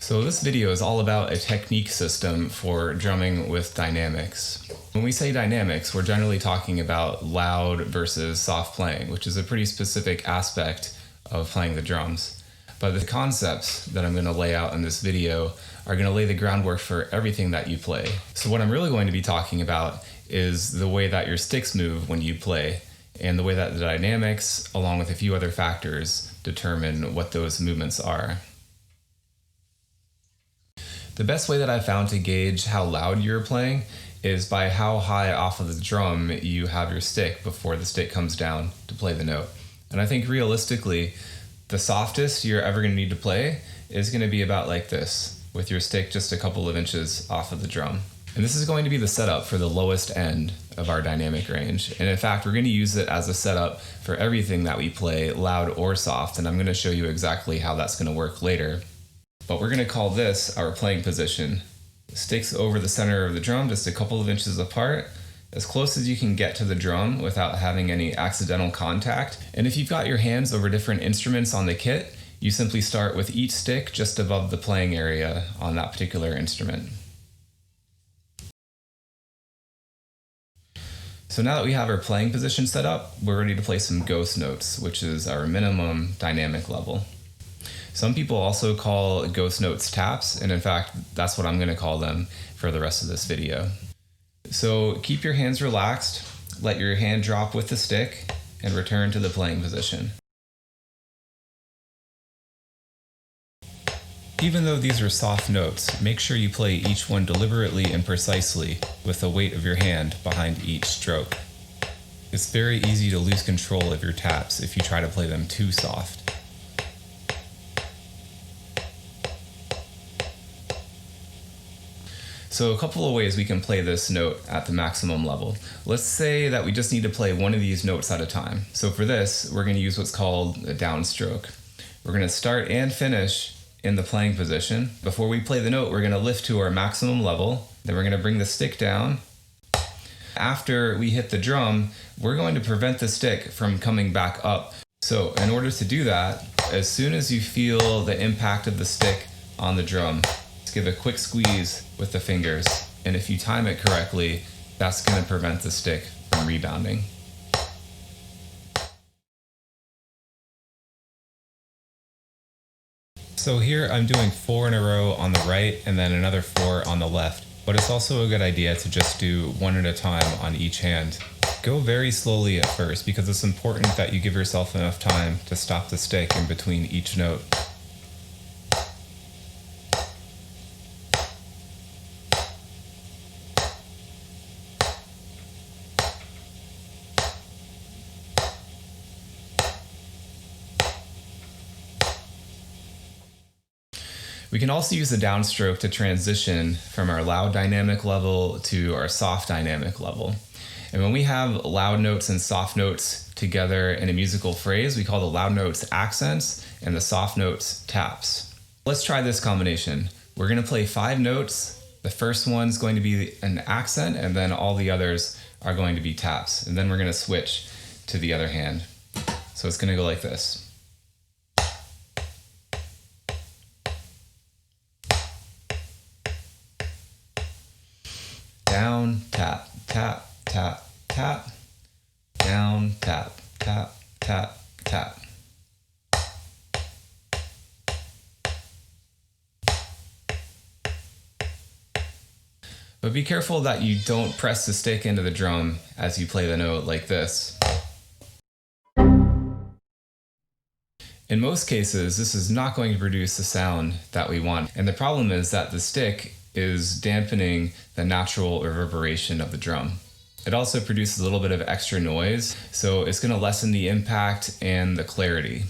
So this video is all about a technique system for drumming with dynamics. When we say dynamics, we're generally talking about loud versus soft playing, which is a pretty specific aspect of playing the drums. But the concepts that I'm going to lay out in this video are going to lay the groundwork for everything that you play. So what I'm really going to be talking about is the way that your sticks move when you play, and the way that the dynamics, along with a few other factors, determine what those movements are. The best way that I've found to gauge how loud you're playing is by how high off of the drum you have your stick before the stick comes down to play the note. And I think realistically, the softest you're ever going to need to play is going to be about like this, with your stick just a couple of inches off of the drum. And this is going to be the setup for the lowest end of our dynamic range. And in fact, we're going to use it as a setup for everything that we play, loud or soft, and I'm going to show you exactly how that's going to work later. But we're going to call this our playing position. Sticks over the center of the drum, just a couple of inches apart, as close as you can get to the drum without having any accidental contact. And if you've got your hands over different instruments on the kit, you simply start with each stick just above the playing area on that particular instrument. So now that we have our playing position set up, we're ready to play some ghost notes, which is our minimum dynamic level. Some people also call ghost notes taps, and in fact, that's what I'm going to call them for the rest of this video. So keep your hands relaxed, let your hand drop with the stick, and return to the playing position. Even though these are soft notes, make sure you play each one deliberately and precisely with the weight of your hand behind each stroke. It's very easy to lose control of your taps if you try to play them too soft. So a couple of ways we can play this note at the maximum level. Let's say that we just need to play one of these notes at a time. So for this, we're going to use what's called a downstroke. We're going to start and finish in the playing position. Before we play the note, we're going to lift to our maximum level. Then we're going to bring the stick down. After we hit the drum, we're going to prevent the stick from coming back up. So in order to do that, as soon as you feel the impact of the stick on the drum, give a quick squeeze with the fingers, and if you time it correctly, that's going to prevent the stick from rebounding. So here I'm doing 4 in a row on the right and then another 4 on the left, but it's also a good idea to just do one at a time on each hand. Go very slowly at first because it's important that you give yourself enough time to stop the stick in between each note. We can also use the downstroke to transition from our loud dynamic level to our soft dynamic level. And when we have loud notes and soft notes together in a musical phrase, we call the loud notes accents and the soft notes taps. Let's try this combination. We're going to play 5 notes. The first one's going to be an accent, and then all the others are going to be taps. And then we're going to switch to the other hand. So it's going to go like this. Down, tap, tap, tap, tap. Down, tap, tap, tap, tap. But be careful that you don't press the stick into the drum as you play the note like this. In most cases, this is not going to produce the sound that we want. And the problem is that the stick is dampening the natural reverberation of the drum. It also produces a little bit of extra noise, so it's going to lessen the impact and the clarity.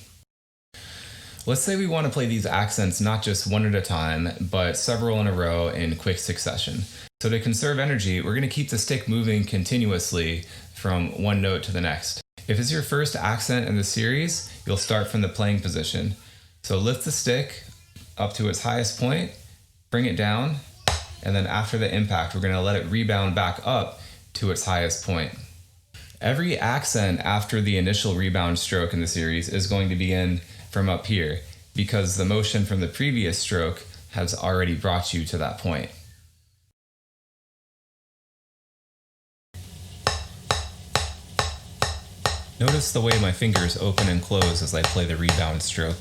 Let's say we want to play these accents not just one at a time, but several in a row in quick succession. So to conserve energy, we're going to keep the stick moving continuously from one note to the next. If it's your first accent in the series, you'll start from the playing position. So lift the stick up to its highest point, bring it down, and then after the impact, we're going to let it rebound back up to its highest point. Every accent after the initial rebound stroke in the series is going to begin from up here because the motion from the previous stroke has already brought you to that point. Notice the way my fingers open and close as I play the rebound stroke.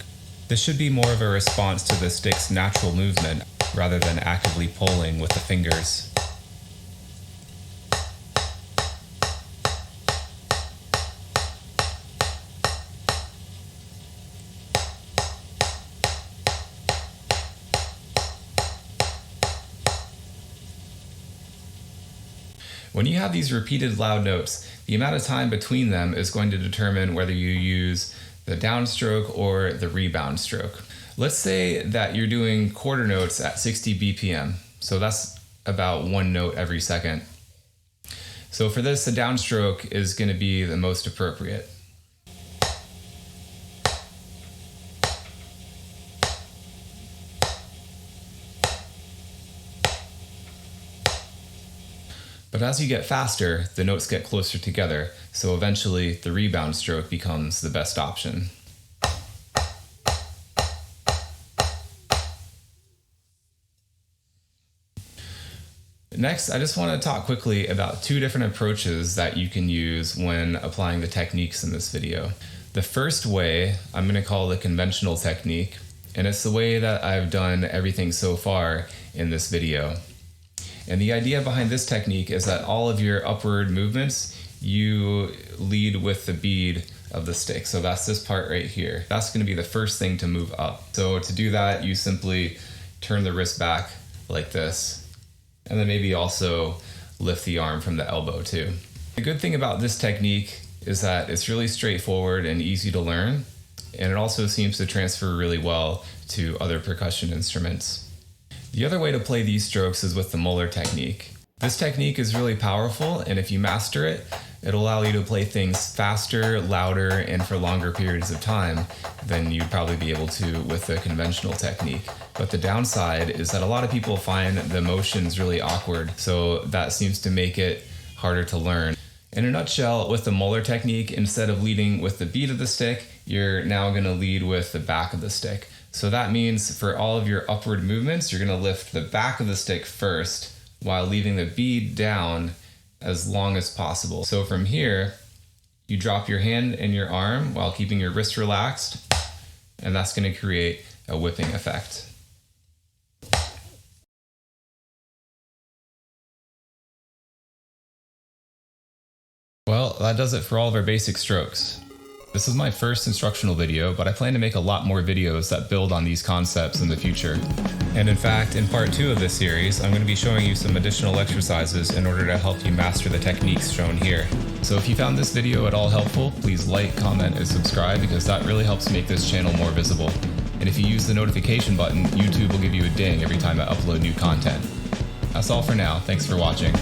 This should be more of a response to the stick's natural movement rather than actively pulling with the fingers. When you have these repeated loud notes, the amount of time between them is going to determine whether you use the downstroke or the rebound stroke. Let's say that you're doing quarter notes at 60 BPM. So that's about one note every second. So for this, the downstroke is going to be the most appropriate. But as you get faster, the notes get closer together, so eventually the rebound stroke becomes the best option. Next, I just want to talk quickly about two different approaches that you can use when applying the techniques in this video. The first way I'm going to call the conventional technique, and it's the way that I've done everything so far in this video. And the idea behind this technique is that all of your upward movements, you lead with the bead of the stick. So that's this part right here. That's going to be the first thing to move up. So to do that, you simply turn the wrist back like this, and then maybe also lift the arm from the elbow too. The good thing about this technique is that it's really straightforward and easy to learn, and it also seems to transfer really well to other percussion instruments. The other way to play these strokes is with the Muller technique. This technique is really powerful, and if you master it, it'll allow you to play things faster, louder, and for longer periods of time than you'd probably be able to with the conventional technique. But the downside is that a lot of people find the motions really awkward, so that seems to make it harder to learn. In a nutshell, with the Muller technique, instead of leading with the bead of the stick, you're now going to lead with the back of the stick. So that means for all of your upward movements, you're going to lift the back of the stick first while leaving the bead down as long as possible. So from here, you drop your hand and your arm while keeping your wrist relaxed, and that's going to create a whipping effect. Well, that does it for all of our basic strokes. This is my first instructional video, but I plan to make a lot more videos that build on these concepts in the future. And in fact, in part 2 of this series, I'm going to be showing you some additional exercises in order to help you master the techniques shown here. So if you found this video at all helpful, please like, comment, and subscribe, because that really helps make this channel more visible. And if you use the notification button, YouTube will give you a ding every time I upload new content. That's all for now. Thanks for watching.